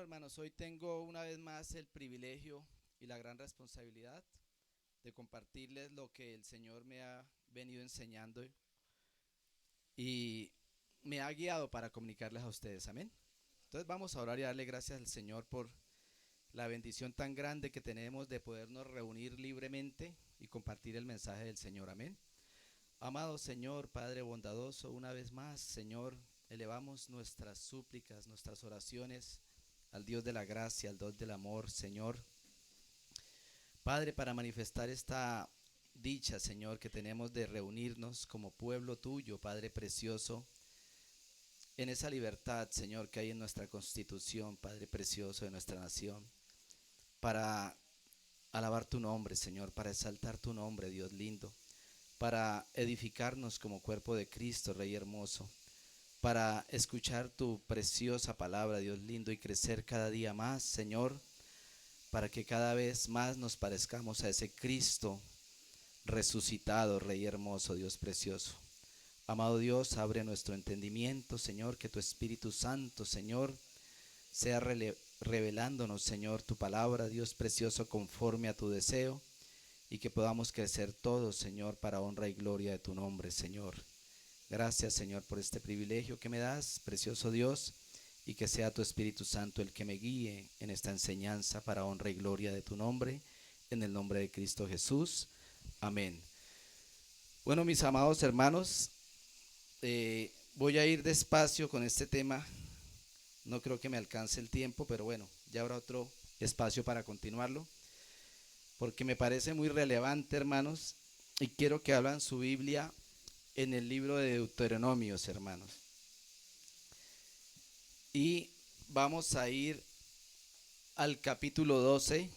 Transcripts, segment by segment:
hermanos, hoy tengo una vez más el privilegio y la gran responsabilidad de compartirles lo que el Señor me ha venido enseñando y me ha guiado para comunicarles a ustedes. Amén. Entonces vamos a orar y darle gracias al Señor por la bendición tan grande que tenemos de podernos reunir libremente y compartir el mensaje del Señor. Amén. Amado Señor, Padre bondadoso, una vez más, Señor, elevamos nuestras súplicas, nuestras oraciones al Dios de la gracia, al Dios del amor, Señor. Padre, para manifestar esta dicha, Señor, que tenemos de reunirnos como pueblo tuyo, Padre precioso, en esa libertad, Señor, que hay en nuestra constitución, Padre precioso de nuestra nación, para alabar tu nombre, Señor, para exaltar tu nombre, Dios lindo, para edificarnos como cuerpo de Cristo, Rey hermoso, para escuchar tu preciosa palabra, Dios lindo, y crecer cada día más, Señor, para que cada vez más nos parezcamos a ese Cristo resucitado, Rey hermoso, Dios precioso. Amado Dios, abre nuestro entendimiento, Señor, que tu Espíritu Santo, Señor, sea revelándonos, Señor, tu palabra, Dios precioso, conforme a tu deseo, y que podamos crecer todos, Señor, para honra y gloria de tu nombre, Señor. Gracias, Señor, por este privilegio que me das, precioso Dios, y que sea tu Espíritu Santo el que me guíe en esta enseñanza para honra y gloria de tu nombre, en el nombre de Cristo Jesús. Amén. Bueno, mis amados hermanos, voy a ir despacio con este tema. No creo que me alcance el tiempo, pero bueno, ya habrá otro espacio para continuarlo, porque me parece muy relevante, hermanos, y quiero que hablan su Biblia en el libro de Deuteronomios, hermanos. Y vamos a ir al capítulo 12,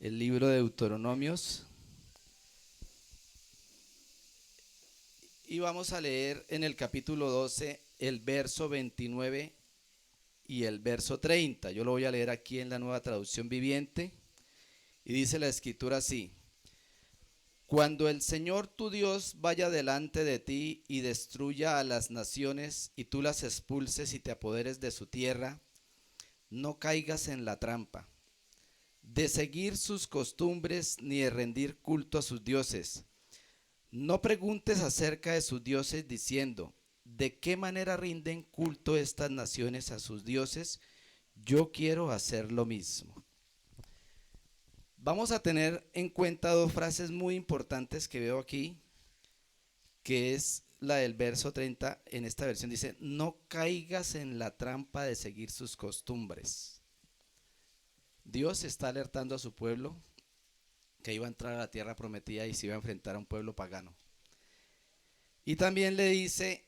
el libro de Deuteronomios. Y vamos a leer en el capítulo 12 el verso 29 y el verso 30. Yo lo voy a leer aquí en la Nueva Traducción Viviente. Y dice la escritura así: Cuando el Señor tu Dios vaya delante de ti y destruya a las naciones y tú las expulses y te apoderes de su tierra, no caigas en la trampa de seguir sus costumbres ni de rendir culto a sus dioses. No preguntes acerca de sus dioses diciendo, ¿de qué manera rinden culto estas naciones a sus dioses? Yo quiero hacer lo mismo. Vamos a tener en cuenta dos frases muy importantes que veo aquí, que es la del verso 30. En esta versión dice, no caigas en la trampa de seguir sus costumbres. Dios está alertando a su pueblo que iba a entrar a la tierra prometida y se iba a enfrentar a un pueblo pagano. Y también le dice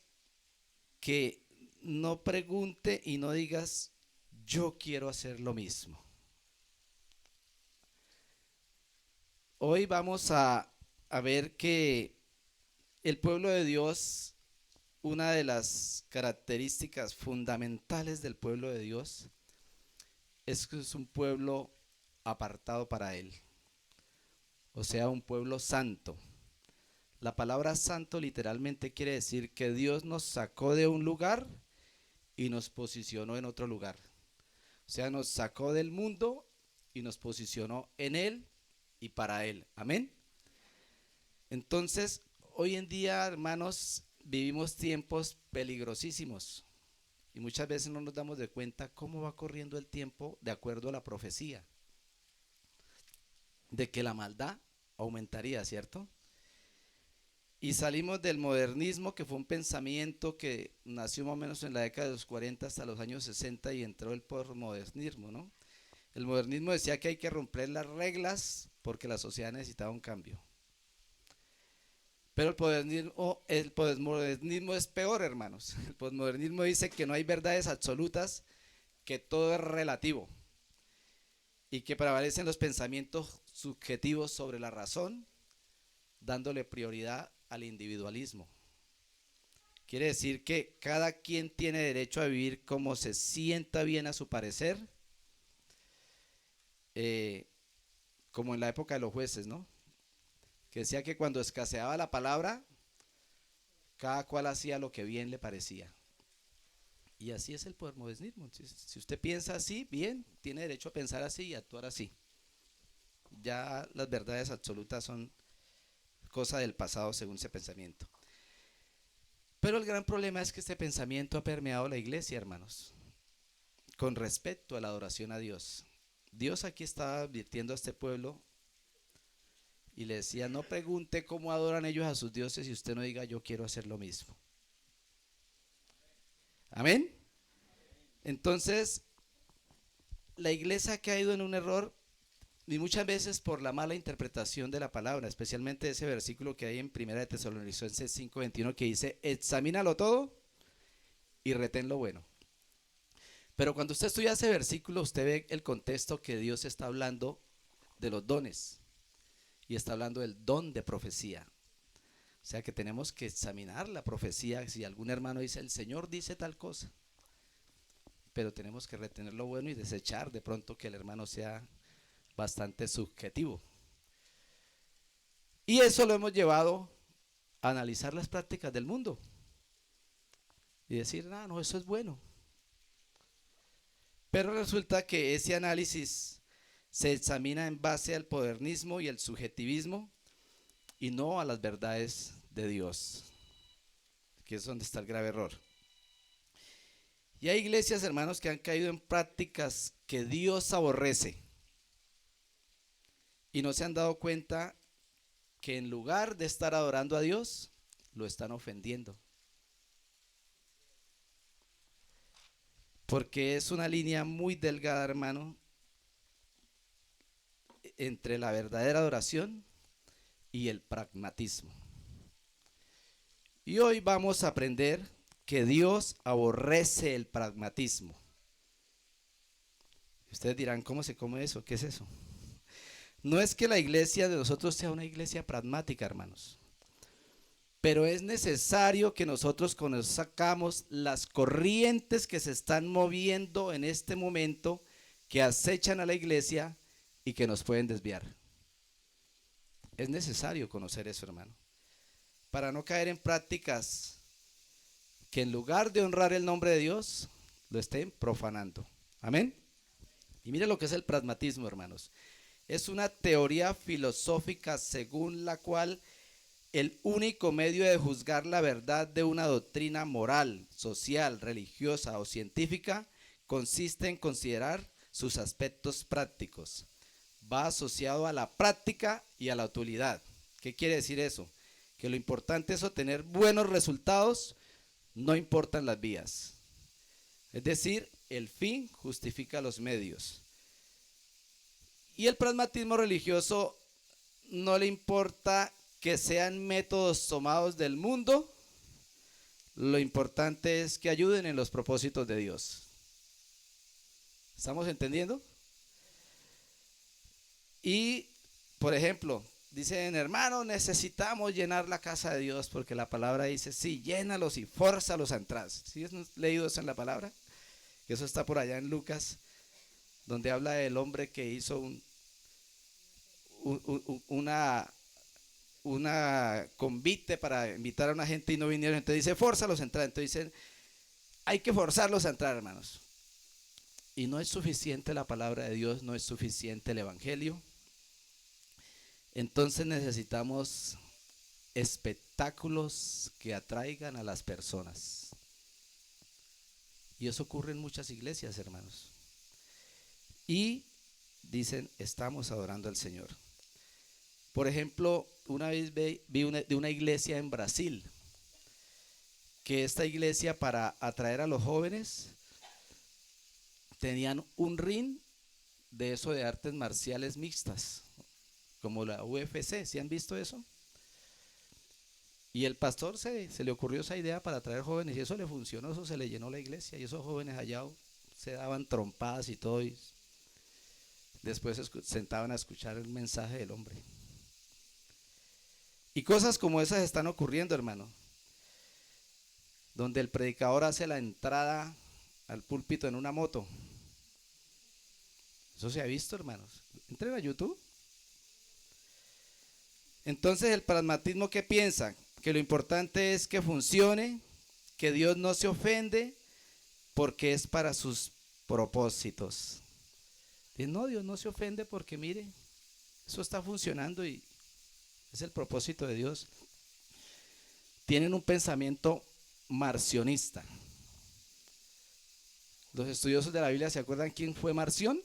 que no pregunte y no digas, yo quiero hacer lo mismo. Hoy vamos a ver que el pueblo de Dios, una de las características fundamentales del pueblo de Dios, es que es un pueblo apartado para Él, o sea, un pueblo santo. La palabra santo literalmente quiere decir que Dios nos sacó de un lugar y nos posicionó en otro lugar. O sea, nos sacó del mundo y nos posicionó en Él y para Él. Amén. Entonces, hoy en día, hermanos, vivimos tiempos peligrosísimos y muchas veces no nos damos de cuenta cómo va corriendo el tiempo de acuerdo a la profecía de que la maldad aumentaría, ¿cierto? Y salimos del modernismo, que fue un pensamiento que nació más o menos en la década de los 40 hasta los años 60 y entró el postmodernismo, ¿no? El modernismo decía que hay que romper las reglas porque la sociedad necesitaba un cambio. Pero el postmodernismo es peor, hermanos. El postmodernismo dice que no hay verdades absolutas, que todo es relativo y que prevalecen los pensamientos subjetivos sobre la razón, dándole prioridad al individualismo. Quiere decir que cada quien tiene derecho a vivir como se sienta bien a su parecer, como en la época de los jueces, ¿no? Que decía que cuando escaseaba la palabra, cada cual hacía lo que bien le parecía. Y así es el posmodernismo. Entonces, si usted piensa así, bien, tiene derecho a pensar así y actuar así. Ya las verdades absolutas son cosa del pasado según ese pensamiento. Pero el gran problema es que este pensamiento ha permeado la iglesia, hermanos, con respecto a la adoración a Dios. Dios aquí estaba advirtiendo a este pueblo y le decía, no pregunte cómo adoran ellos a sus dioses y usted no diga yo quiero hacer lo mismo. Amén. Entonces, la iglesia ha caído en un error y muchas veces por la mala interpretación de la palabra, especialmente ese versículo que hay en 1 de Tesalonicenses 5:21 que dice, examínalo todo y retén lo bueno. Pero cuando usted estudia ese versículo, usted ve el contexto que Dios está hablando de los dones y está hablando del don de profecía. O sea que tenemos que examinar la profecía. Si algún hermano dice, el Señor dice tal cosa, pero tenemos que retener lo bueno y desechar de pronto que el hermano sea bastante subjetivo. Y eso lo hemos llevado a analizar las prácticas del mundo y decir, no, eso es bueno. Pero resulta que ese análisis se examina en base al modernismo y el subjetivismo y no a las verdades de Dios, que es donde está el grave error. Y hay iglesias, hermanos, que han caído en prácticas que Dios aborrece y no se han dado cuenta que en lugar de estar adorando a Dios, lo están ofendiendo. Porque es una línea muy delgada, hermano, entre la verdadera adoración y el pragmatismo. Y hoy vamos a aprender que Dios aborrece el pragmatismo. Ustedes dirán, ¿cómo se come eso? ¿Qué es eso? No es que la iglesia de nosotros sea una iglesia pragmática, hermanos. Pero es necesario que nosotros conozcamos las corrientes que se están moviendo en este momento, que acechan a la iglesia y que nos pueden desviar. Es necesario conocer eso, hermano, para no caer en prácticas que en lugar de honrar el nombre de Dios, lo estén profanando. Amén. Y mire lo que es el pragmatismo, hermanos. Es una teoría filosófica según la cual el único medio de juzgar la verdad de una doctrina moral, social, religiosa o científica consiste en considerar sus aspectos prácticos. Va asociado a la práctica y a la utilidad. ¿Qué quiere decir eso? Que lo importante es obtener buenos resultados, no importan las vías. Es decir, el fin justifica los medios. Y el pragmatismo religioso no le importa que sean métodos tomados del mundo, lo importante es que ayuden en los propósitos de Dios. ¿Estamos entendiendo? Y, por ejemplo, dicen, hermano, necesitamos llenar la casa de Dios, porque la palabra dice, sí, llénalos y fórzalos a entrar. ¿Sí has leído eso en la palabra? Eso está por allá en Lucas, donde habla del hombre que hizo una convite para invitar a una gente y no vinieron. Entonces dice, fórzalos a entrar. Entonces dicen, hay que forzarlos a entrar, hermanos. Y no es suficiente la palabra de Dios, no es suficiente el evangelio. Entonces necesitamos espectáculos que atraigan a las personas. Y eso ocurre en muchas iglesias, hermanos. Y dicen, estamos adorando al Señor. Por ejemplo, una vez vi de una iglesia en Brasil, que esta iglesia, para atraer a los jóvenes, tenían un ring de eso de artes marciales mixtas, como la UFC. ¿Sí han visto eso? Y el pastor se le ocurrió esa idea para atraer jóvenes y eso le funcionó, eso se le llenó la iglesia y esos jóvenes allá se daban trompadas y todo y después se sentaban a escuchar el mensaje del hombre. Y cosas como esas están ocurriendo, hermano, donde el predicador hace la entrada al púlpito en una moto. Eso se ha visto, hermanos. Entren a YouTube. Entonces, el pragmatismo, ¿qué piensa? Que lo importante es que funcione, que Dios no se ofende, porque es para sus propósitos. Y no, Dios no se ofende porque mire, eso está funcionando y es el propósito de Dios. Tienen un pensamiento marcionista. Los estudiosos de la Biblia, ¿se acuerdan quién fue Marción?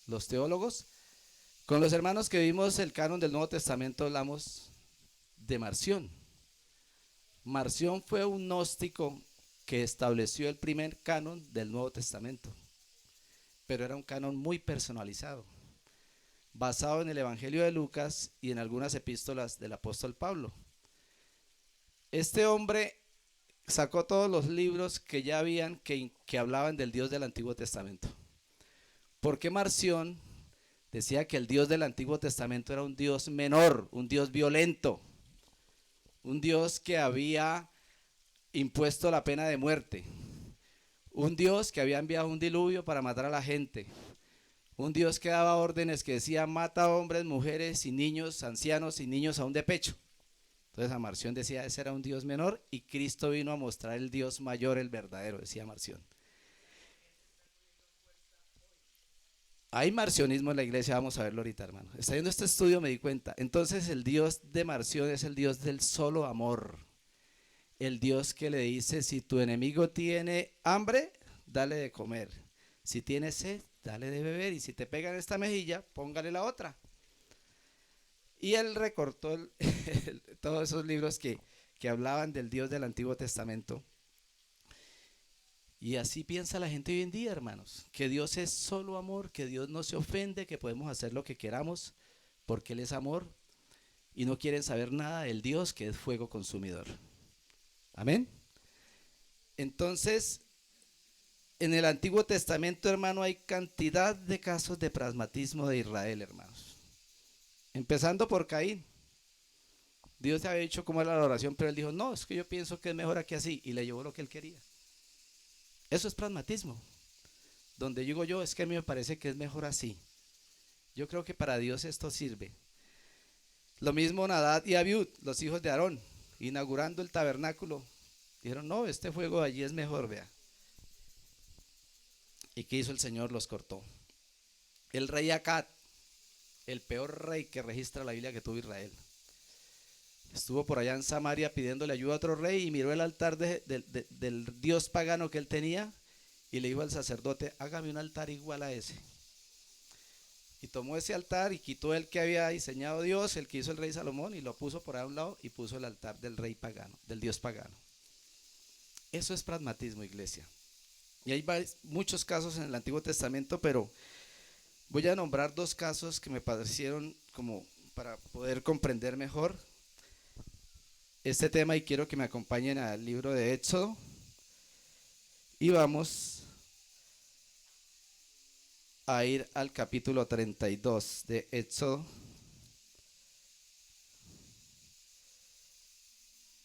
Los teólogos. Con los hermanos que vimos el canon del Nuevo Testamento hablamos de Marción. Marción fue un gnóstico que estableció el primer canon del Nuevo Testamento, pero era un canon muy personalizado, basado en el Evangelio de Lucas y en algunas epístolas del apóstol Pablo. Este hombre sacó todos los libros que ya habían que hablaban del Dios del Antiguo Testamento. Porque Marción decía que el Dios del Antiguo Testamento era un Dios menor, un Dios violento, un Dios que había impuesto la pena de muerte, un Dios que había enviado un diluvio para matar a la gente, un Dios que daba órdenes que decía mata a hombres, mujeres y niños, ancianos y niños aún de pecho. Entonces Marción decía ese era un Dios menor y Cristo vino a mostrar el Dios mayor, el verdadero, decía Marción. Hay marcionismo en la iglesia, vamos a verlo ahorita, hermano. Está viendo este estudio, me di cuenta. Entonces el Dios de Marción es el Dios del solo amor. El Dios que le dice, si tu enemigo tiene hambre, dale de comer. Si tiene sed, dale de beber. Y si te pega en esta mejilla, póngale la otra. Y él recortó todos esos libros que hablaban del Dios del Antiguo Testamento. Y así piensa la gente hoy en día, hermanos, que Dios es solo amor, que Dios no se ofende, que podemos hacer lo que queramos porque Él es amor y no quieren saber nada del Dios que es fuego consumidor. Amén. Entonces, en el Antiguo Testamento, hermano, hay cantidad de casos de pragmatismo de Israel, hermanos. Empezando por Caín. Dios le había dicho cómo era la oración, pero él dijo, no, es que yo pienso que es mejor aquí así, y le llevó lo que él quería. Eso es pragmatismo. Donde digo yo, es que a mí me parece que es mejor así. Yo creo que para Dios esto sirve. Lo mismo Nadab y Abiud, los hijos de Aarón, inaugurando el tabernáculo. Dijeron, no, este fuego de allí es mejor, vea. ¿Y qué hizo el Señor? Los cortó. El rey Acab, el peor rey que registra la Biblia que tuvo Israel. Estuvo por allá en Samaria pidiéndole ayuda a otro rey y miró el altar del dios pagano que él tenía y le dijo al sacerdote, hágame un altar igual a ese. Y tomó ese altar y quitó el que había diseñado Dios, el que hizo el rey Salomón, y lo puso por ahí a un lado y puso el altar del rey pagano, del dios pagano. Eso es pragmatismo, iglesia. Y hay muchos casos en el Antiguo Testamento, pero voy a nombrar dos casos que me parecieron como para poder comprender mejor este tema y quiero que me acompañen al libro de Éxodo y vamos a ir al capítulo 32 de Éxodo,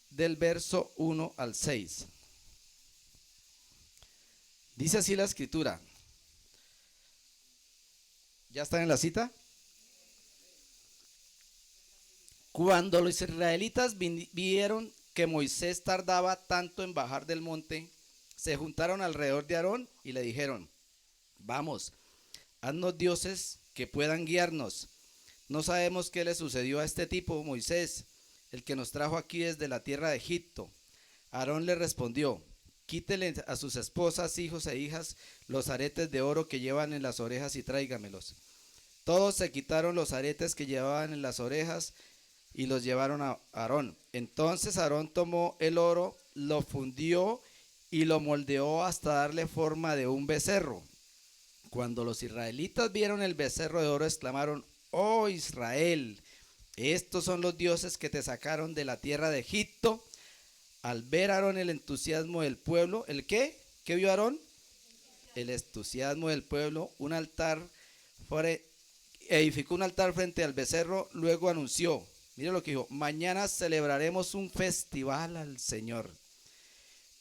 del verso 1 al 6. Dice así la escritura. ¿Ya están en la cita? Cuando los israelitas vieron que Moisés tardaba tanto en bajar del monte, se juntaron alrededor de Aarón y le dijeron, vamos, haznos dioses que puedan guiarnos. No sabemos qué le sucedió a este tipo, Moisés, el que nos trajo aquí desde la tierra de Egipto. Aarón le respondió, quítele a sus esposas, hijos e hijas los aretes de oro que llevan en las orejas y tráigamelos. Todos se quitaron los aretes que llevaban en las orejas y los llevaron a Aarón. Entonces Aarón tomó el oro, lo fundió y lo moldeó hasta darle forma de un becerro. Cuando los israelitas vieron el becerro de oro, exclamaron, oh Israel, estos son los dioses que te sacaron de la tierra de Egipto. Al ver a Aarón el entusiasmo del pueblo, ¿el qué? ¿Qué vio Aarón? El entusiasmo del pueblo, edificó un altar frente al becerro, luego anunció, mire lo que dijo, mañana celebraremos un festival al Señor.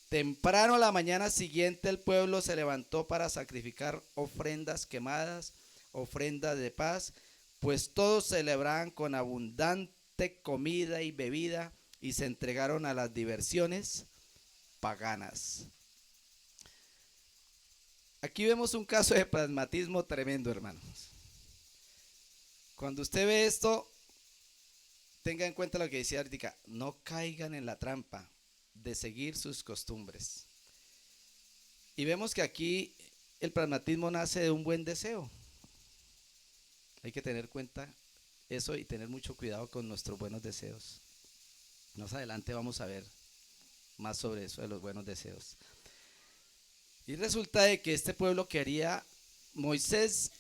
Temprano a la mañana siguiente el pueblo se levantó para sacrificar ofrendas quemadas, ofrendas de paz, pues todos celebraban con abundante comida y bebida y se entregaron a las diversiones. paganas. Aquí vemos un caso de pragmatismo tremendo, hermanos. Cuando usted ve esto, tenga en cuenta lo que decía ahorita, no caigan en la trampa de seguir sus costumbres. Y vemos que aquí el pragmatismo nace de un buen deseo. Hay que tener cuenta eso y tener mucho cuidado con nuestros buenos deseos. Más adelante vamos a ver más sobre eso de los buenos deseos. Y resulta de que este pueblo quería, Moisés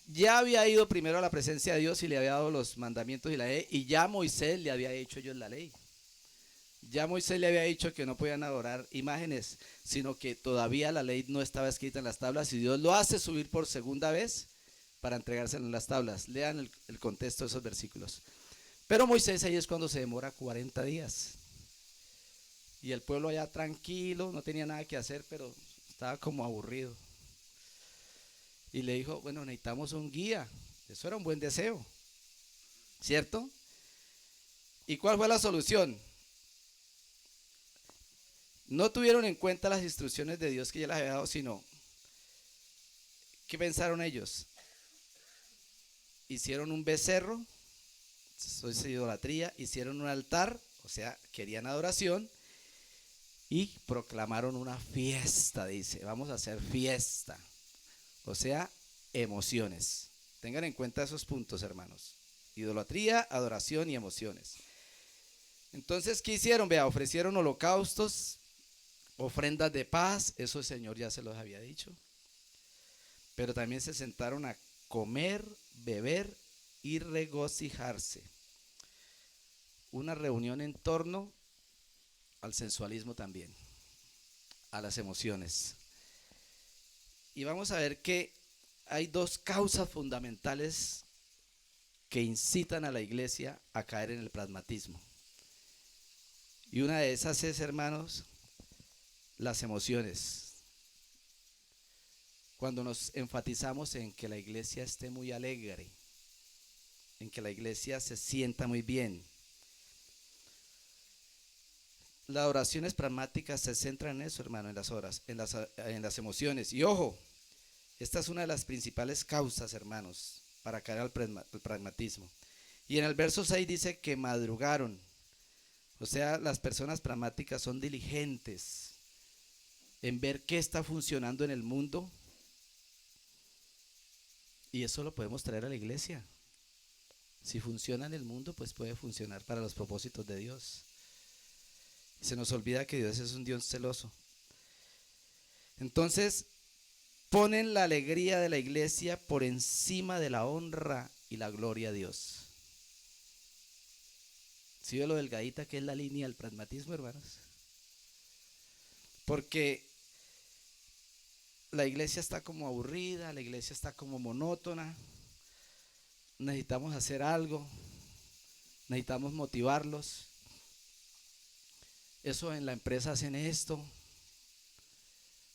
ya había ido primero a la presencia de Dios y le había dado los mandamientos y la ley, y ya Moisés le había hecho ellos la ley. Ya Moisés le había dicho que no podían adorar imágenes, sino que todavía la ley no estaba escrita en las tablas y Dios lo hace subir por segunda vez para entregárselo en las tablas. Lean el contexto de esos versículos. Pero Moisés ahí es cuando se demora 40 días. Y el pueblo allá tranquilo, no tenía nada que hacer, pero estaba como aburrido. Y le dijo, bueno, necesitamos un guía. Eso era un buen deseo, ¿cierto? ¿Y cuál fue la solución? No tuvieron en cuenta las instrucciones de Dios que ya les había dado, sino, ¿qué pensaron ellos? Hicieron un becerro, eso es idolatría, hicieron un altar, o sea, querían adoración, y proclamaron una fiesta, dice, vamos a hacer fiesta, o sea, emociones. Tengan en cuenta esos puntos, hermanos. Idolatría, adoración y emociones. Entonces, ¿qué hicieron? Vea, ofrecieron holocaustos, ofrendas de paz, eso el Señor ya se los había dicho. Pero también se sentaron a comer, beber y regocijarse. Una reunión en torno al sensualismo también, a las emociones. Y vamos a ver que hay dos causas fundamentales que incitan a la iglesia a caer en el pragmatismo. Y una de esas es, hermanos, las emociones. Cuando nos enfatizamos en que la iglesia esté muy alegre, en que la iglesia se sienta muy bien. Las oraciones pragmáticas se centran en eso, hermano, en las horas, en las emociones. Y ojo, esta es una de las principales causas, hermanos, para caer al pragmatismo. Y en el verso 6 dice que madrugaron. O sea, las personas pragmáticas son diligentes en ver qué está funcionando en el mundo. Y eso lo podemos traer a la iglesia. Si funciona en el mundo, pues puede funcionar para los propósitos de Dios. Se nos olvida que Dios es un Dios celoso. Entonces, ponen la alegría de la iglesia por encima de la honra y la gloria a Dios. ¿Sí ve lo delgadita que es la línea del pragmatismo, hermanos? Porque la iglesia está como aburrida, la iglesia está como monótona. Necesitamos hacer algo, necesitamos motivarlos. Eso en la empresa hacen esto,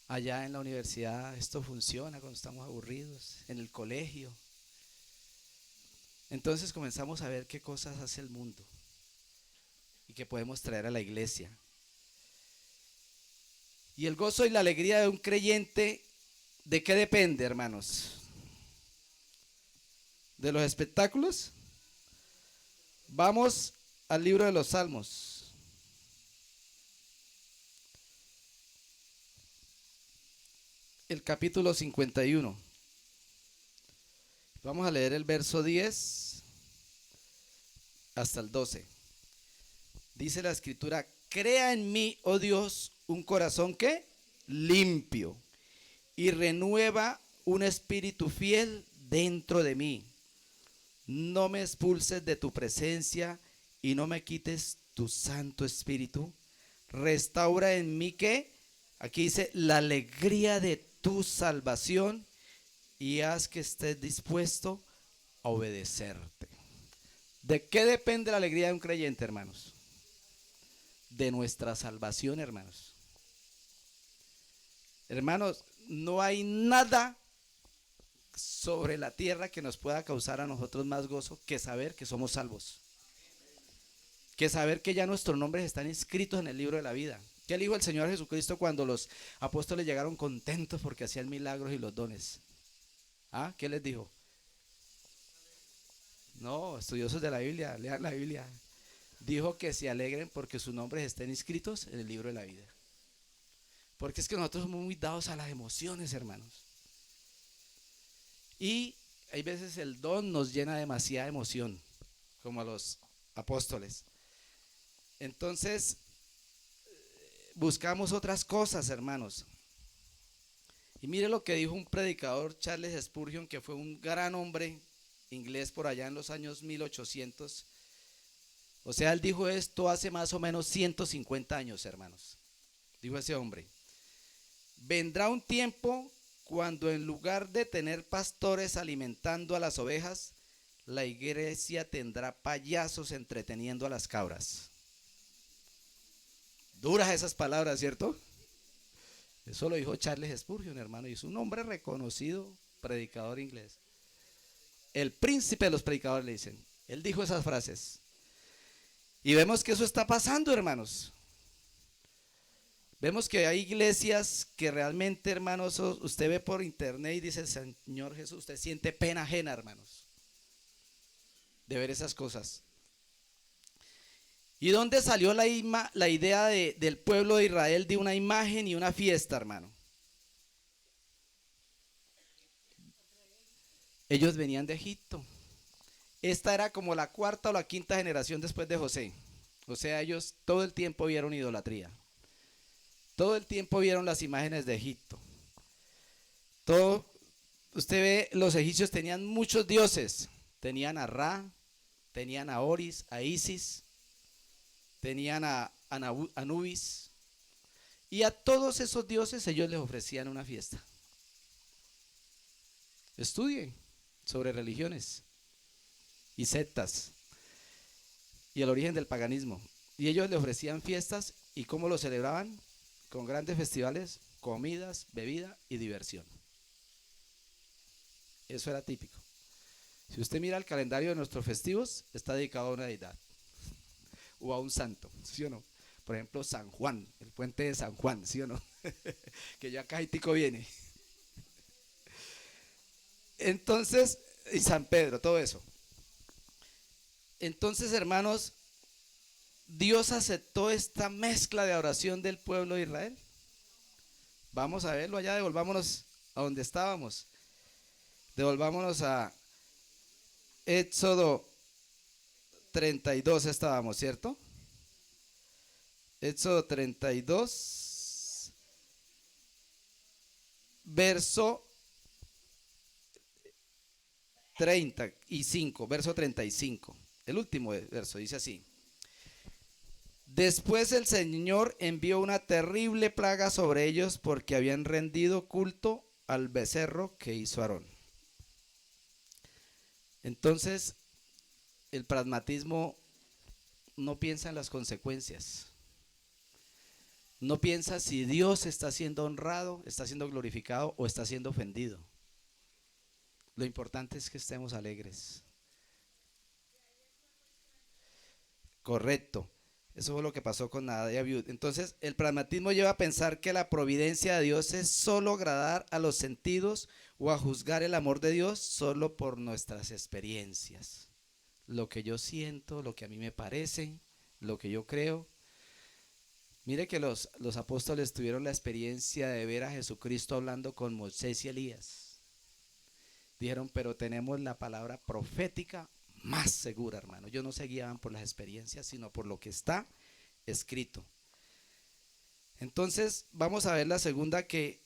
allá en la universidad esto funciona cuando estamos aburridos, en el colegio. Entonces comenzamos a ver qué cosas hace el mundo y qué podemos traer a la iglesia. Y el gozo y la alegría de un creyente, ¿de qué depende, hermanos? ¿De los espectáculos? Vamos al libro de los Salmos. El capítulo 51. Vamos a leer el verso 10 hasta el 12. Dice la escritura, crea en mí, oh Dios, un corazón que limpio y renueva un espíritu fiel dentro de mí. No me expulses de tu presencia y no me quites tu Santo Espíritu. Restaura en mí que, aquí dice, la alegría de tu salvación y haz que estés dispuesto a obedecerte. ¿De qué depende la alegría de un creyente, hermanos? De nuestra salvación, hermanos. Hermanos, no hay nada sobre la tierra que nos pueda causar a nosotros más gozo que saber que somos salvos. Que saber que ya nuestros nombres están inscritos en el libro de la vida. ¿Qué le dijo el Señor Jesucristo cuando los apóstoles llegaron contentos porque hacían milagros y los dones? ¿Ah? ¿Qué les dijo? No, estudiosos de la Biblia, lean la Biblia. Dijo que se alegren porque sus nombres estén inscritos en el libro de la vida. Porque es que nosotros somos muy dados a las emociones, hermanos. Y hay veces el don nos llena demasiada emoción, como a los apóstoles. Entonces, buscamos otras cosas, hermanos. Y mire lo que dijo un predicador, Charles Spurgeon, que fue un gran hombre inglés por allá en los años 1800. O sea, él dijo esto hace más o menos 150 años, hermanos. Dijo ese hombre: vendrá un tiempo cuando en lugar de tener pastores alimentando a las ovejas, la iglesia tendrá payasos entreteniendo a las cabras. Duras esas palabras, ¿cierto? Eso lo dijo Charles Spurgeon, hermano, y es un hombre reconocido, predicador inglés. El príncipe de los predicadores, le dicen. Él dijo esas frases. Y vemos que eso está pasando, hermanos. Vemos que hay iglesias que realmente, hermanos, usted ve por internet y dice: Señor Jesús, usted siente pena ajena, hermanos, de ver esas cosas. ¿Y dónde salió la idea del pueblo de Israel de una imagen y una fiesta, hermano? Ellos venían de Egipto. Esta era como la cuarta o la quinta generación después de José. O sea, ellos todo el tiempo vieron idolatría. Todo el tiempo vieron las imágenes de Egipto. Todo, usted ve, los egipcios tenían muchos dioses. Tenían a Ra, tenían a Oris, a Isis, tenían a Anubis. Y a todos esos dioses ellos les ofrecían una fiesta. Estudien sobre religiones y sectas y el origen del paganismo. Y ellos le ofrecían fiestas. ¿Y cómo lo celebraban? Con grandes festivales, comidas, bebida y diversión. Eso era típico. Si usted mira el calendario de nuestros festivos, está dedicado a una deidad o a un santo, ¿sí o no? Por ejemplo, San Juan, el puente de San Juan, ¿sí o no? Que ya Cajitico viene. Entonces, y San Pedro, todo eso. Entonces, hermanos, ¿Dios aceptó esta mezcla de adoración del pueblo de Israel? Vamos a verlo allá, devolvámonos a donde estábamos. Devolvámonos a Éxodo 32 estábamos, ¿cierto? Éxodo 32, verso 35, verso 35. El último verso dice así: después el Señor envió una terrible plaga sobre ellos porque habían rendido culto al becerro que hizo Aarón. Entonces, el pragmatismo no piensa en las consecuencias. No piensa si Dios está siendo honrado, está siendo glorificado o está siendo ofendido. Lo importante es que estemos alegres. Correcto. Eso fue lo que pasó con Nadab y Abiud. Entonces, el pragmatismo lleva a pensar que la providencia de Dios es solo agradar a los sentidos o a juzgar el amor de Dios solo por nuestras experiencias. Lo que yo siento, lo que a mí me parece, lo que yo creo. Mire que los apóstoles tuvieron la experiencia de ver a Jesucristo hablando con Moisés y Elías. Dijeron: pero tenemos la palabra profética más segura, hermano. Ellos no se guiaban por las experiencias, sino por lo que está escrito. Entonces, vamos a ver la segunda, que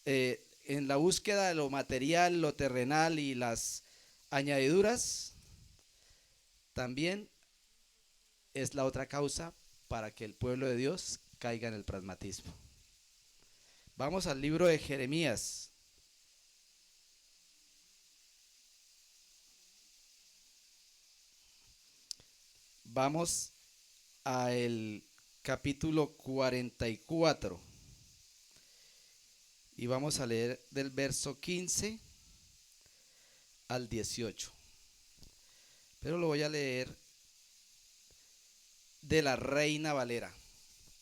en la búsqueda de lo material, lo terrenal y las añadiduras, también es la otra causa para que el pueblo de Dios caiga en el pragmatismo. Vamos al libro de Jeremías. Vamos al capítulo 44 y vamos a leer del verso 15 al 18. Pero lo voy a leer de la Reina Valera.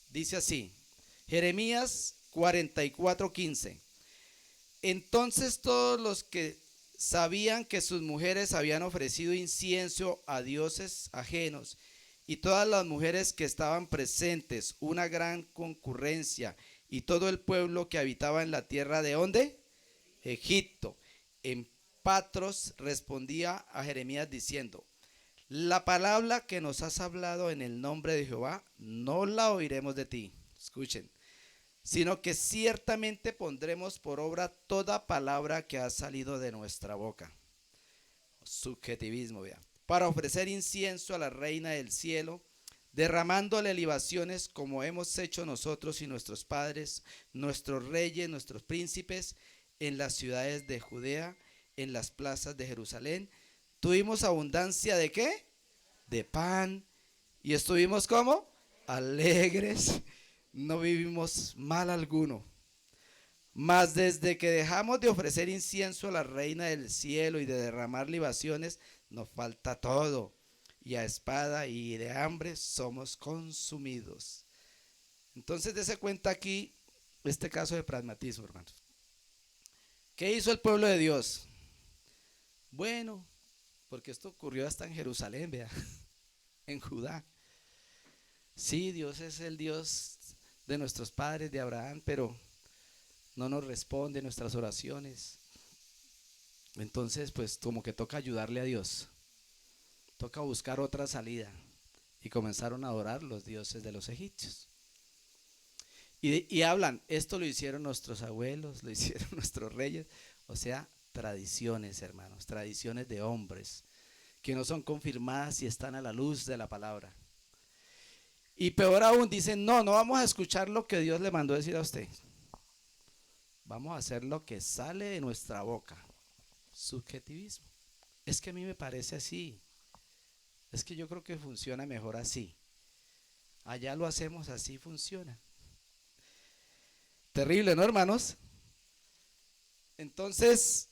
Dice así, Jeremías 44:15. Entonces todos los que sabían que sus mujeres habían ofrecido incienso a dioses ajenos y todas las mujeres que estaban presentes, una gran concurrencia, y todo el pueblo que habitaba en la tierra de ¿dónde? Egipto. En Patros respondía a Jeremías diciendo, la palabra que nos has hablado en el nombre de Jehová no la oiremos de ti. Escuchen, sino que ciertamente pondremos por obra toda palabra que ha salido de nuestra boca. Subjetivismo, vea. Para ofrecer incienso a la reina del cielo, derramándole libaciones como hemos hecho nosotros y nuestros padres, nuestros reyes, nuestros príncipes, en las ciudades de Judea, en las plazas de Jerusalén. Tuvimos abundancia ¿de qué? De pan. Y estuvimos ¿cómo? Alegres. No vivimos mal alguno. Mas desde que dejamos de ofrecer incienso a la reina del cielo y de derramar libaciones, nos falta todo. Y a espada y de hambre somos consumidos. Entonces dése cuenta aquí este caso de pragmatismo, hermanos. ¿Qué hizo el pueblo de Dios? Bueno, porque esto ocurrió hasta en Jerusalén, vea, en Judá. Sí, Dios es el Dios de nuestros padres, de Abraham, pero no nos responde nuestras oraciones. Entonces, pues como que toca ayudarle a Dios. Toca buscar otra salida. Y comenzaron a adorar los dioses de los egipcios. Y hablan, esto lo hicieron nuestros abuelos, lo hicieron nuestros reyes. O sea, tradiciones, hermanos, tradiciones de hombres que no son confirmadas y están a la luz de la palabra. Y peor aún, dicen, no vamos a escuchar lo que Dios le mandó decir a usted. Vamos a hacer lo que sale de nuestra boca. Subjetivismo. Es que a mí me parece así. Es que yo creo que funciona mejor así. Allá lo hacemos así, funciona. Terrible, ¿no, hermanos? Entonces,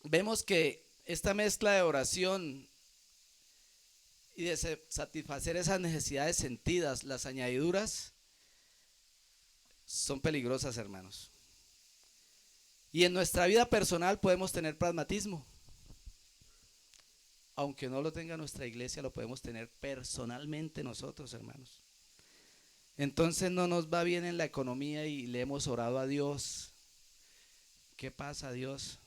vemos que esta mezcla de oración y de satisfacer esas necesidades sentidas, las añadiduras, son peligrosas, hermanos. Y en nuestra vida personal podemos tener pragmatismo. Aunque no lo tenga nuestra iglesia, lo podemos tener personalmente nosotros, hermanos. Entonces no nos va bien en la economía y le hemos orado a Dios. ¿Qué pasa, Dios?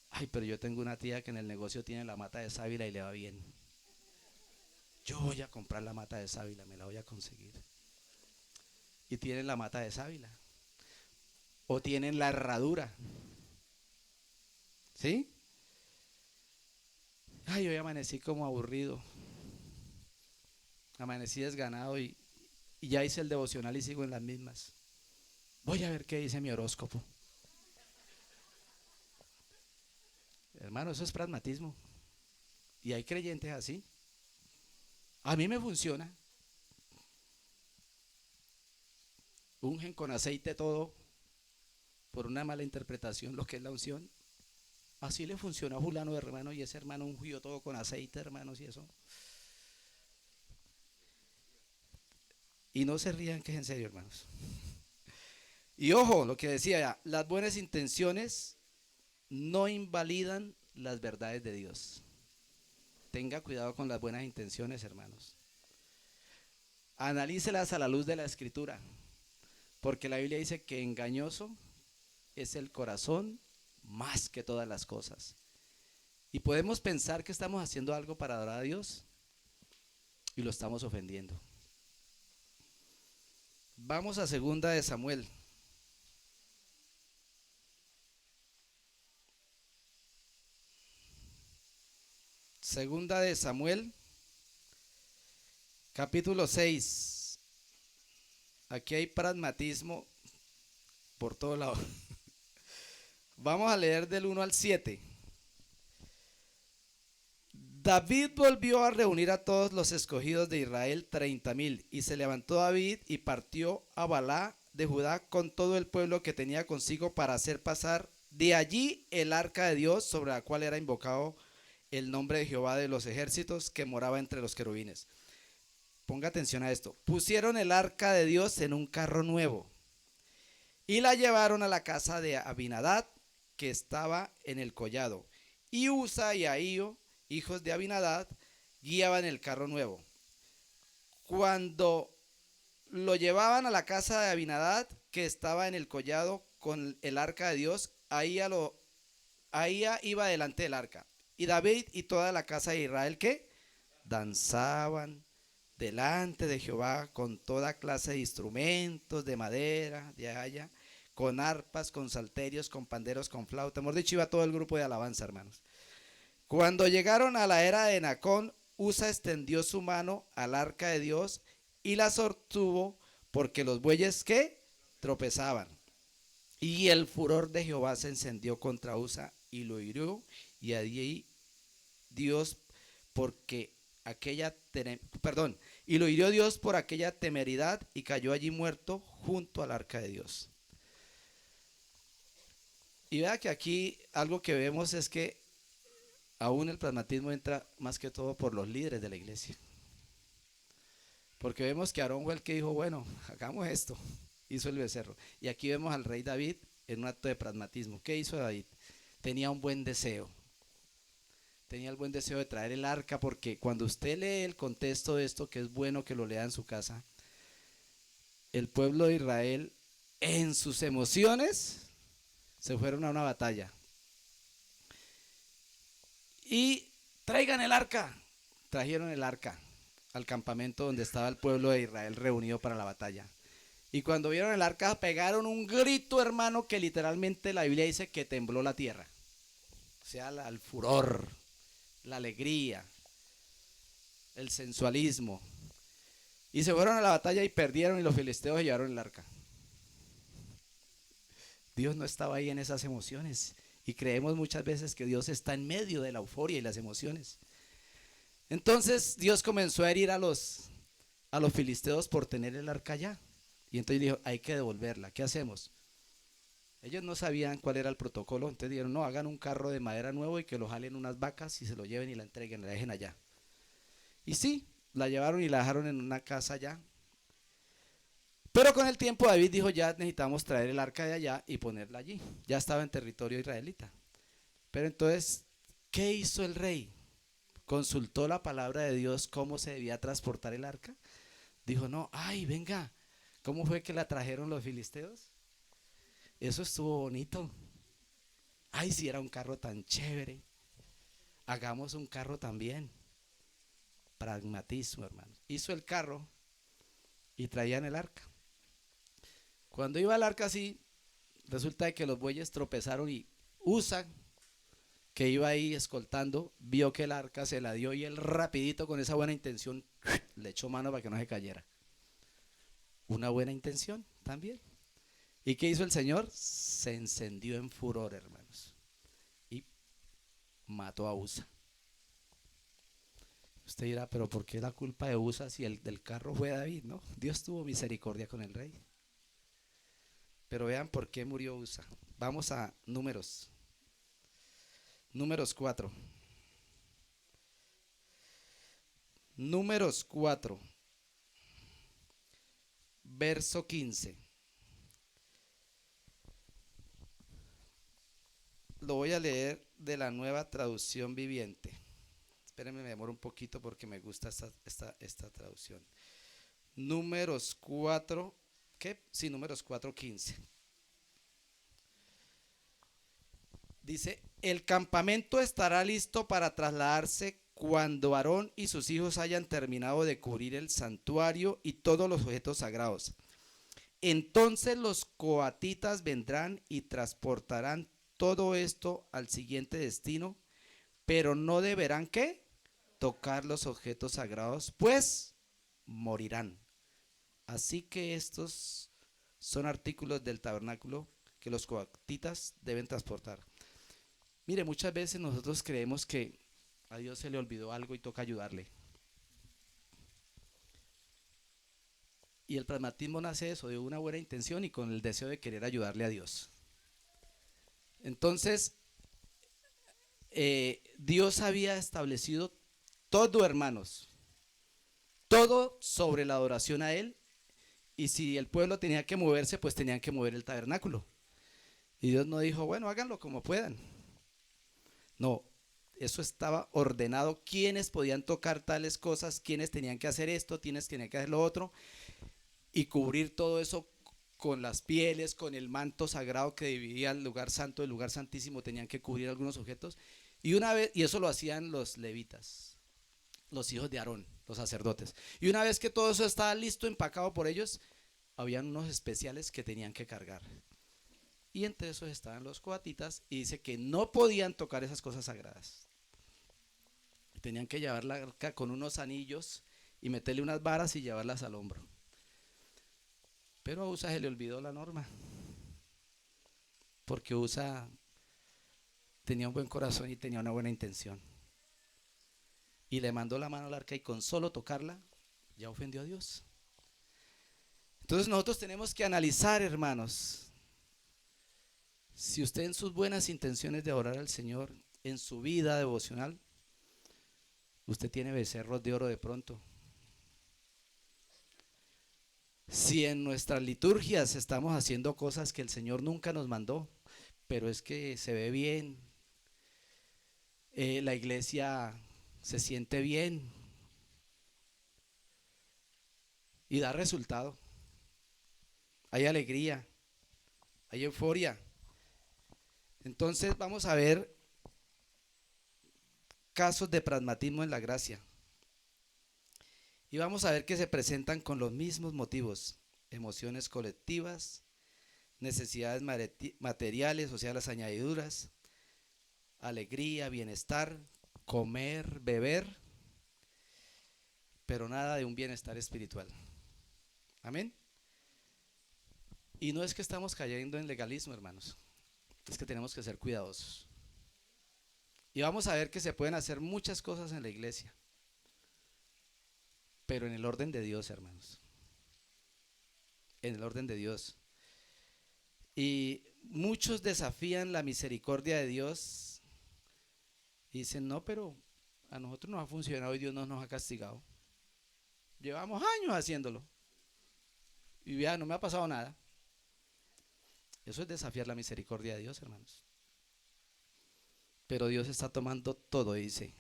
Ay, pero yo tengo una tía que en el negocio tiene la mata de sábila y le va bien. Yo voy a comprar la mata de sábila, me la voy a conseguir. Y tienen la mata de sábila. O tienen la herradura. ¿Sí? Ay, hoy amanecí como aburrido. Amanecí desganado y ya hice el devocional y sigo en las mismas. Voy a ver qué dice mi horóscopo. Hermano, eso es pragmatismo. Y hay creyentes así. A mí me funciona. Ungen con aceite todo por una mala interpretación lo que es la unción. Así le funciona a fulano, hermano, y ese hermano ungió todo con aceite, hermanos, y eso. Y no se rían, que es en serio, hermanos. Y ojo, lo que decía ya, las buenas intenciones no invalidan las verdades de Dios. Tenga cuidado con las buenas intenciones, hermanos. Analícelas a la luz de la Escritura, porque la Biblia dice que engañoso es el corazón más que todas las cosas. Y podemos pensar que estamos haciendo algo para adorar a Dios y lo estamos ofendiendo. Vamos a 2 de Samuel. Segunda de Samuel, capítulo 6. Aquí hay pragmatismo por todo lado. Vamos a leer del 1 al 7. David volvió a reunir a todos los escogidos de Israel, 30,000, y se levantó David y partió a Balá de Judá con todo el pueblo que tenía consigo para hacer pasar de allí el arca de Dios, sobre la cual era invocado el nombre de Jehová de los ejércitos, que moraba entre los querubines. ponga atención a esto. Pusieron el arca de Dios en un carro nuevo y la llevaron a la casa de Abinadab, que estaba en el collado. Y Usa y Ahío, hijos de Abinadab, guiaban el carro nuevo. Cuando lo llevaban a la casa de Abinadab, que estaba en el collado con el arca de Dios, Ahía iba delante del arca. Y David y toda la casa de Israel, ¿qué? Danzaban delante de Jehová con toda clase de instrumentos de madera, de haya, con arpas, con salterios, con panderos, con flauta. Hemos dicho, iba todo el grupo de alabanza, hermanos. Cuando llegaron a la era de Nacón, Usa extendió su mano al arca de Dios y la sostuvo, porque los bueyes que tropezaban. Y el furor de Jehová se encendió contra Usa y lo hirió, y allí Dios porque y lo hirió Dios por aquella temeridad, y cayó allí muerto junto al arca de Dios. Y vea que aquí algo que vemos es que aún el pragmatismo entra más que todo por los líderes de la iglesia. Porque vemos que Aarón fue el que dijo, bueno, hagamos esto. Hizo el becerro. Y aquí vemos al rey David en un acto de pragmatismo. ¿Qué hizo David? Tenía un buen deseo. Tenía el buen deseo de traer el arca, porque cuando usted lee el contexto de esto, que es bueno que lo lea en su casa, el pueblo de Israel en sus emociones se fueron a una batalla. Y traigan el arca. Trajeron el arca al campamento donde estaba el pueblo de Israel reunido para la batalla. Y cuando vieron el arca pegaron un grito, hermano, que literalmente la Biblia dice que tembló la tierra. O sea, el furor, la alegría, el sensualismo. Y se fueron a la batalla y perdieron, y los filisteos llevaron el arca. Dios no estaba ahí en esas emociones. Y creemos muchas veces que Dios está en medio de la euforia y las emociones. Entonces Dios comenzó a herir a los filisteos por tener el arca allá. Y entonces dijo, hay que devolverla. ¿Qué hacemos? Ellos no sabían cuál era el protocolo. Entonces dijeron, no, hagan un carro de madera nuevo y que lo jalen unas vacas y se lo lleven y la entreguen, la dejen allá. Y sí, la llevaron y la dejaron en una casa allá. Pero con el tiempo David dijo, ya necesitamos traer el arca de allá y ponerla allí. Ya estaba en territorio israelita. Pero entonces, ¿qué hizo el rey? Consultó la palabra de Dios cómo se debía transportar el arca. Dijo, no, ay, venga, ¿cómo fue que la trajeron los filisteos? Eso estuvo bonito. Ay, si era un carro tan chévere. Hagamos un carro también. Pragmatismo, hermano. Hizo el carro y traían el arca. Cuando iba el arca así, resulta de que los bueyes tropezaron y Usa, que iba ahí escoltando, vio que el arca se la dio y él rapidito con esa buena intención le echó mano para que no se cayera. Una buena intención también. ¿Y qué hizo el Señor? Se encendió en furor, hermanos, y mató a Usa. Usted dirá, pero ¿por qué la culpa de Usa si el del carro fue David? No, Dios tuvo misericordia con el rey. Pero vean por qué murió Usa. Vamos a Números 4. Números 4, verso 15. Lo voy a leer de la Nueva Traducción Viviente. Espérenme, me demoro un poquito porque me gusta esta traducción. Números 4, ¿qué? Sí, Números 4:15. Dice, el campamento estará listo para trasladarse cuando Aarón y sus hijos hayan terminado de cubrir el santuario y todos los objetos sagrados. Entonces los coatitas vendrán y transportarán todo esto al siguiente destino, pero no deberán, ¿qué? Tocar los objetos sagrados, pues morirán. Así que estos son artículos del tabernáculo que los coatitas deben transportar. Mire, muchas veces nosotros creemos que a Dios se le olvidó algo y toca ayudarle. Y el pragmatismo nace de eso, de una buena intención y con el deseo de querer ayudarle a Dios. Entonces, Dios había establecido todo, hermanos, todo sobre la adoración a Él. Y si el pueblo tenía que moverse, pues tenían que mover el tabernáculo. Y Dios no dijo, bueno, háganlo como puedan. No, eso estaba ordenado, quiénes podían tocar tales cosas, quiénes tenían que hacer esto, quiénes tenían que hacer lo otro, y cubrir todo eso con las pieles, con el manto sagrado que dividía el lugar santo del lugar santísimo, tenían que cubrir algunos objetos. Y eso lo hacían los levitas, los hijos de Aarón, los sacerdotes. Y una vez que todo eso estaba listo, empacado por ellos, habían unos especiales que tenían que cargar. Y entre esos estaban los coatitas, y dice que no podían tocar esas cosas sagradas. Tenían que llevar la arca con unos anillos y meterle unas varas y llevarlas al hombro. Pero a Usa se le olvidó la norma, porque Usa tenía un buen corazón y tenía una buena intención. Y le mandó la mano al arca y con solo tocarla ya ofendió a Dios. Entonces nosotros tenemos que analizar, hermanos, si usted en sus buenas intenciones de adorar al Señor, en su vida devocional, usted tiene becerros de oro de pronto. Si en nuestras liturgias estamos haciendo cosas que el Señor nunca nos mandó, pero es que se ve bien, la iglesia se siente bien y da resultado. Hay alegría, hay euforia. Entonces vamos a ver casos de pragmatismo en la gracia. Y vamos a ver que se presentan con los mismos motivos: emociones colectivas, necesidades materiales, o sea, las añadiduras, alegría, bienestar, comer, beber, pero nada de un bienestar espiritual. Amén. Y no es que estamos cayendo en legalismo, hermanos, es que tenemos que ser cuidadosos. Y vamos a ver que se pueden hacer muchas cosas en la iglesia, pero en el orden de Dios, hermanos. En el orden de Dios. Y muchos desafían la misericordia de Dios y dicen, no, pero a nosotros nos ha funcionado y Dios no nos ha castigado. Llevamos años haciéndolo y ya no me ha pasado nada. Eso es desafiar la misericordia de Dios, hermanos. Pero Dios está tomando todo y dice,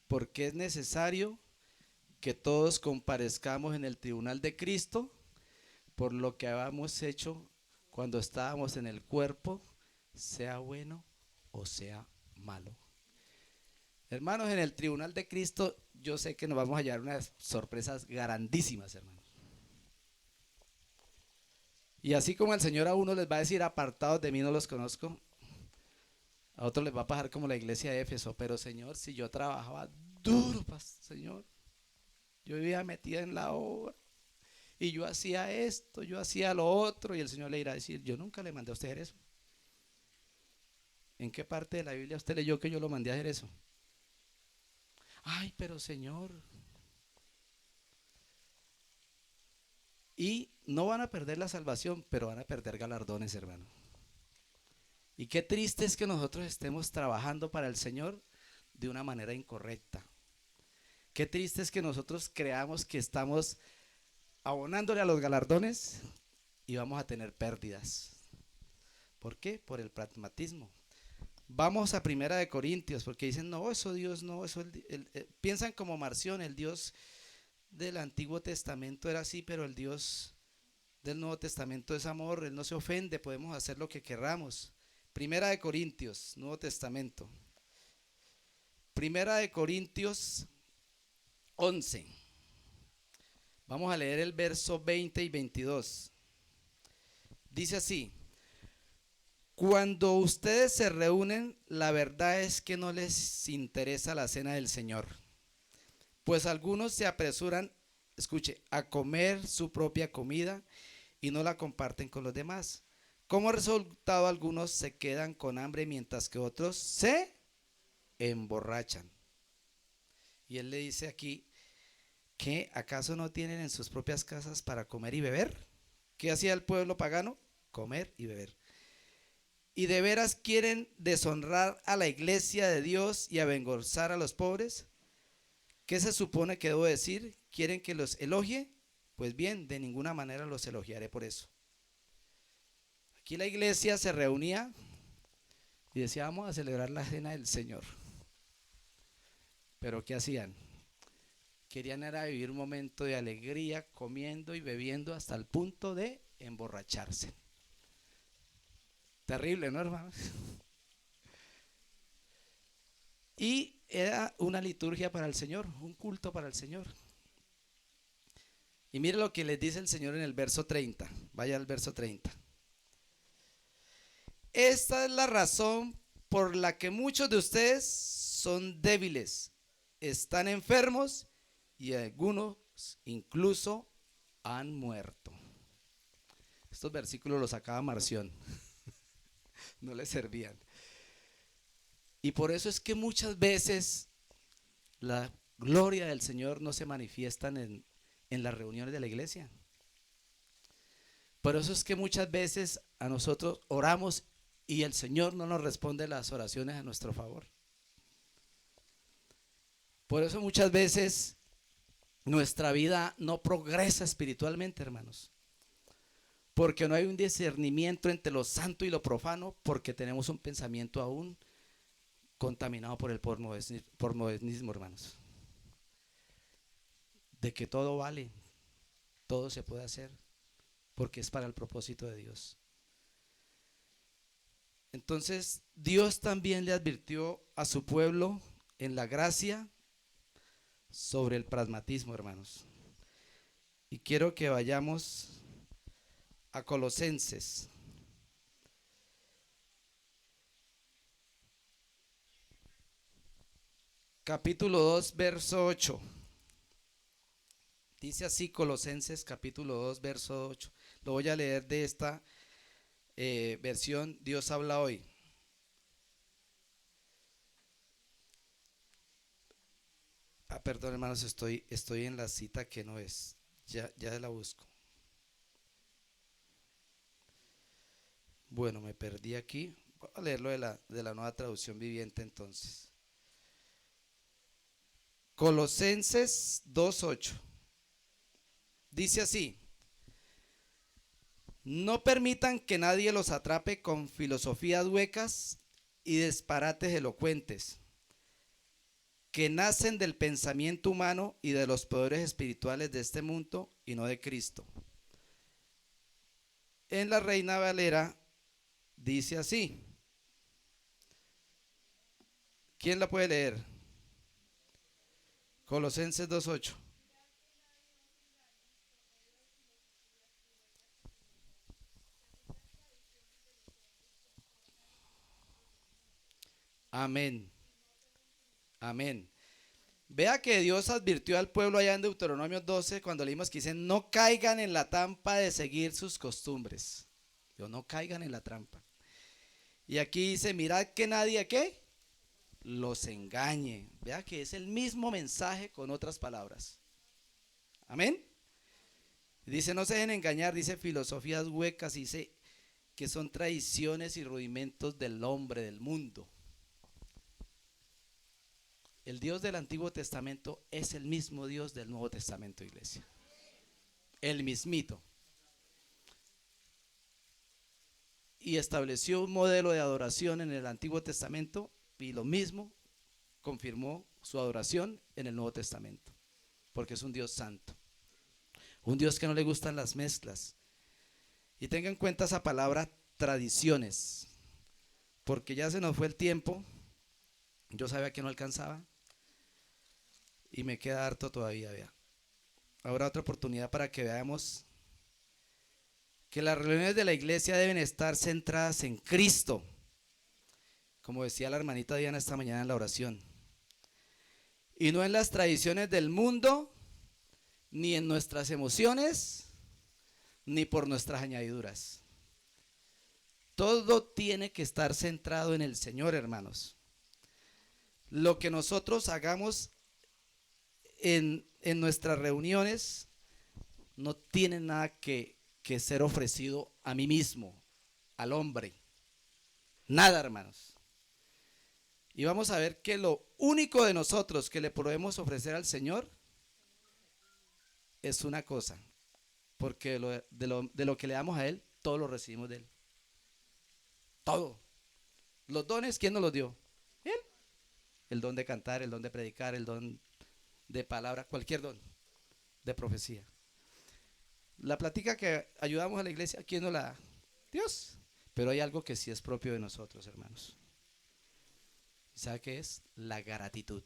porque es necesario que todos comparezcamos en el tribunal de Cristo por lo que habíamos hecho cuando estábamos en el cuerpo, sea bueno o sea malo. Hermanos, en el tribunal de Cristo yo sé que nos vamos a hallar unas sorpresas grandísimas, hermanos. Y así como el Señor a uno les va a decir, apartados de mí no los conozco, a otros les va a pasar como la iglesia de Éfeso. Pero Señor, si yo trabajaba duro, Señor, yo vivía metida en la obra, y yo hacía esto, yo hacía lo otro, y el Señor le irá a decir, yo nunca le mandé a usted hacer eso. ¿En qué parte de la Biblia usted leyó que yo lo mandé a hacer eso? Ay, pero Señor. Y no van a perder la salvación, pero van a perder galardones, hermano. Y qué triste es que nosotros estemos trabajando para el Señor de una manera incorrecta. Qué triste es que nosotros creamos que estamos abonándole a los galardones y vamos a tener pérdidas. ¿Por qué? Por el pragmatismo. Vamos a Primera de Corintios, porque dicen, no, eso Dios no, eso piensan como Marción, el Dios del Antiguo Testamento era así, pero el Dios del Nuevo Testamento es amor, Él no se ofende, podemos hacer lo que querramos. Primera de Corintios, Nuevo Testamento. Primera de Corintios 11. Vamos a leer el verso 20 y 22. Dice así: cuando ustedes se reúnen, la verdad es que no les interesa la cena del Señor, pues algunos se apresuran, escuche, a comer su propia comida y no la comparten con los demás. Como resultado, algunos se quedan con hambre mientras que otros se emborrachan. Y él le dice aquí, ¿qué acaso no tienen en sus propias casas para comer y beber? ¿Qué hacía el pueblo pagano? Comer y beber. ¿Y de veras quieren deshonrar a la iglesia de Dios y avergonzar a los pobres? ¿Qué se supone que debo decir? ¿Quieren que los elogie? Pues bien, de ninguna manera los elogiaré por eso. Aquí la iglesia se reunía y decía, vamos a celebrar la cena del Señor. Pero ¿qué hacían? Querían era vivir un momento de alegría, comiendo y bebiendo hasta el punto de emborracharse. Terrible, ¿no, hermanos? Y era una liturgia para el Señor, un culto para el Señor. Y mire lo que les dice el Señor en el verso 30. Vaya al verso 30. Esta es la razón por la que muchos de ustedes son débiles, están enfermos y algunos incluso han muerto. Estos versículos los sacaba Marción. No le servían. Y por eso es que muchas veces la gloria del Señor no se manifiesta en las reuniones de la iglesia. Por eso es que muchas veces a nosotros oramos y el Señor no nos responde las oraciones a nuestro favor. Por eso muchas veces nuestra vida no progresa espiritualmente, hermanos. Porque no hay un discernimiento entre lo santo y lo profano, porque tenemos un pensamiento aún contaminado por el posmodernismo, hermanos. De que todo vale, todo se puede hacer, porque es para el propósito de Dios. Entonces, Dios también le advirtió a su pueblo en la gracia sobre el pragmatismo, hermanos. Y quiero que vayamos a Colosenses. Capítulo 2, verso 8. Dice así Colosenses capítulo 2, verso 8. Lo voy a leer de esta versión Dios habla hoy. Perdón, hermanos, estoy en la cita que no es. Ya la busco. Bueno, me perdí aquí. Voy a leerlo de la nueva traducción viviente entonces. Colosenses 2:8. Dice así: no permitan que nadie los atrape con filosofías huecas y disparates elocuentes, que nacen del pensamiento humano y de los poderes espirituales de este mundo y no de Cristo. En la Reina Valera dice así. ¿Quién la puede leer? Colosenses 2:8. Amén. Amén. Vea que Dios advirtió al pueblo allá en Deuteronomio 12 cuando leímos que dicen no caigan en la trampa de seguir sus costumbres. No caigan en la trampa. Y aquí dice, mirad que nadie ¿qué? Los engañe. Vea que es el mismo mensaje con otras palabras. Amén. Dice no se dejen engañar, dice filosofías huecas, dice que son tradiciones y rudimentos del hombre, del mundo. El Dios del Antiguo Testamento es el mismo Dios del Nuevo Testamento, iglesia. El mismito. Y estableció un modelo de adoración en el Antiguo Testamento y lo mismo confirmó su adoración en el Nuevo Testamento. Porque es un Dios santo. Un Dios que no le gustan las mezclas. Y tenga en cuenta esa palabra tradiciones. Porque ya se nos fue el tiempo. Yo sabía que no alcanzaba. Y me queda harto todavía, vea. Habrá otra oportunidad para que veamos que las reuniones de la iglesia deben estar centradas en Cristo, como decía la hermanita Diana esta mañana en la oración, y no en las tradiciones del mundo, ni en nuestras emociones, ni por nuestras añadiduras. Todo tiene que estar centrado en el Señor, hermanos. Lo que nosotros hagamos en nuestras reuniones no tiene nada que ser ofrecido a mí mismo, al hombre. Nada, hermanos. Y vamos a ver que lo único de nosotros que le podemos ofrecer al Señor es una cosa, porque de lo que le damos a Él, todo lo recibimos de Él. Todo. Los dones, ¿quién nos los dio? Él. El don de cantar, el don de predicar, el don de palabra, cualquier don de profecía. La plática que ayudamos a la iglesia, ¿quién nos la da? Dios. Pero hay algo que sí es propio de nosotros, hermanos. ¿Sabe qué es? La gratitud.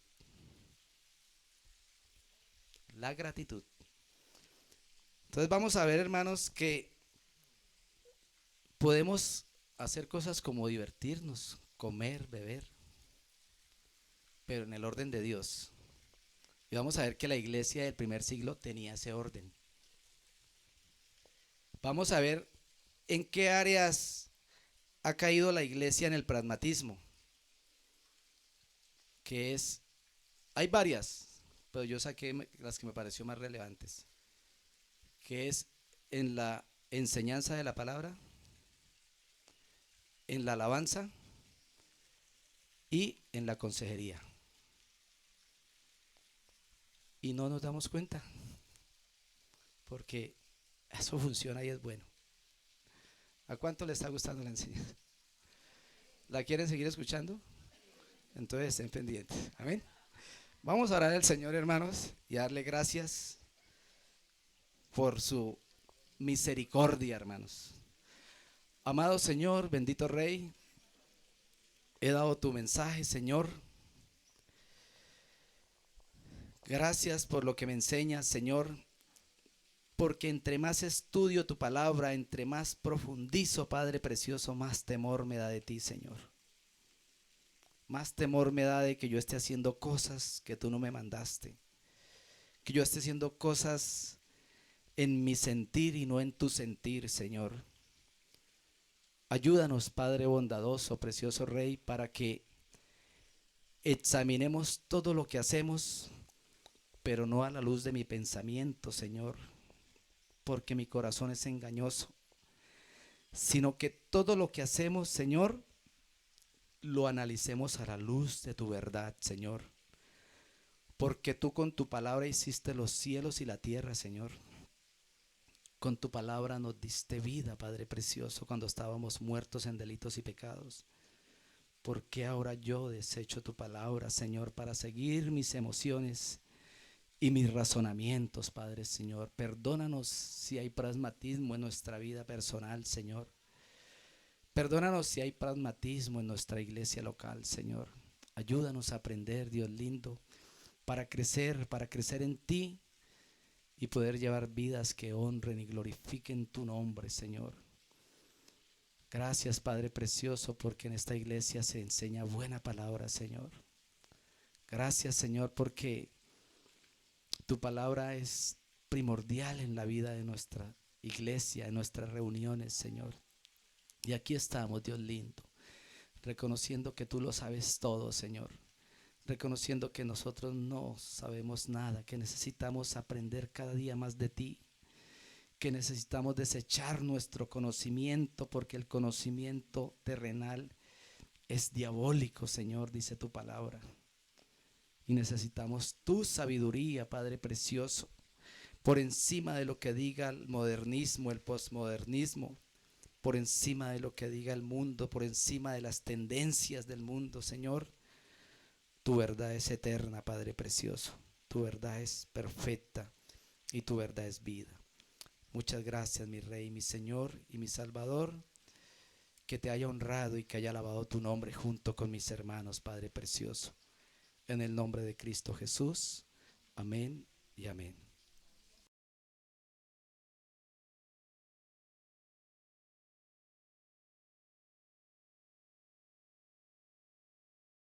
La gratitud. Entonces vamos a ver, hermanos, que podemos hacer cosas como divertirnos, comer, beber, pero en el orden de Dios. Y vamos a ver que la iglesia del primer siglo tenía ese orden. Vamos a ver en qué áreas ha caído la iglesia en el pragmatismo, que es, hay varias, pero yo saqué las que me pareció más relevantes, que es en la enseñanza de la palabra, en la alabanza y en la consejería. Y no nos damos cuenta, porque eso funciona y es bueno. ¿A cuánto le está gustando la enseñanza? ¿La quieren seguir escuchando? Entonces estén pendientes. Amén. Vamos a orar al Señor, hermanos, y darle gracias por su misericordia, hermanos. Amado Señor, bendito Rey, he dado tu mensaje, Señor. Gracias por lo que me enseñas, Señor, porque entre más estudio tu palabra, entre más profundizo, Padre precioso, más temor me da de ti, Señor. Más temor me da de que yo esté haciendo cosas que tú no me mandaste, que yo esté haciendo cosas en mi sentir y no en tu sentir, Señor. Ayúdanos, Padre bondadoso, precioso Rey, para que examinemos todo lo que hacemos, pero no a la luz de mi pensamiento, Señor, porque mi corazón es engañoso, sino que todo lo que hacemos, Señor, lo analicemos a la luz de tu verdad, Señor, porque tú con tu palabra hiciste los cielos y la tierra, Señor. Con tu palabra nos diste vida, Padre precioso, cuando estábamos muertos en delitos y pecados. ¿Por qué ahora yo desecho tu palabra, Señor, para seguir mis emociones y mis razonamientos, Padre, Señor? Perdónanos si hay pragmatismo en nuestra vida personal, Señor. Perdónanos si hay pragmatismo en nuestra iglesia local, Señor. Ayúdanos a aprender, Dios lindo, para crecer en ti y poder llevar vidas que honren y glorifiquen tu nombre, Señor. Gracias, Padre precioso, porque en esta iglesia se enseña buena palabra, Señor. Gracias, Señor, porque tu palabra es primordial en la vida de nuestra iglesia, en nuestras reuniones, Señor. Y aquí estamos, Dios lindo, reconociendo que tú lo sabes todo, Señor. Reconociendo que nosotros no sabemos nada, que necesitamos aprender cada día más de ti, que necesitamos desechar nuestro conocimiento, porque el conocimiento terrenal es diabólico, Señor, dice tu palabra. Y necesitamos tu sabiduría, Padre precioso, por encima de lo que diga el modernismo, el posmodernismo, por encima de lo que diga el mundo, por encima de las tendencias del mundo, Señor. Tu verdad es eterna, Padre precioso. Tu verdad es perfecta y tu verdad es vida. Muchas gracias, mi Rey, mi Señor y mi Salvador. Que te haya honrado y que haya alabado tu nombre junto con mis hermanos, Padre precioso. En el nombre de Cristo Jesús. Amén y amén.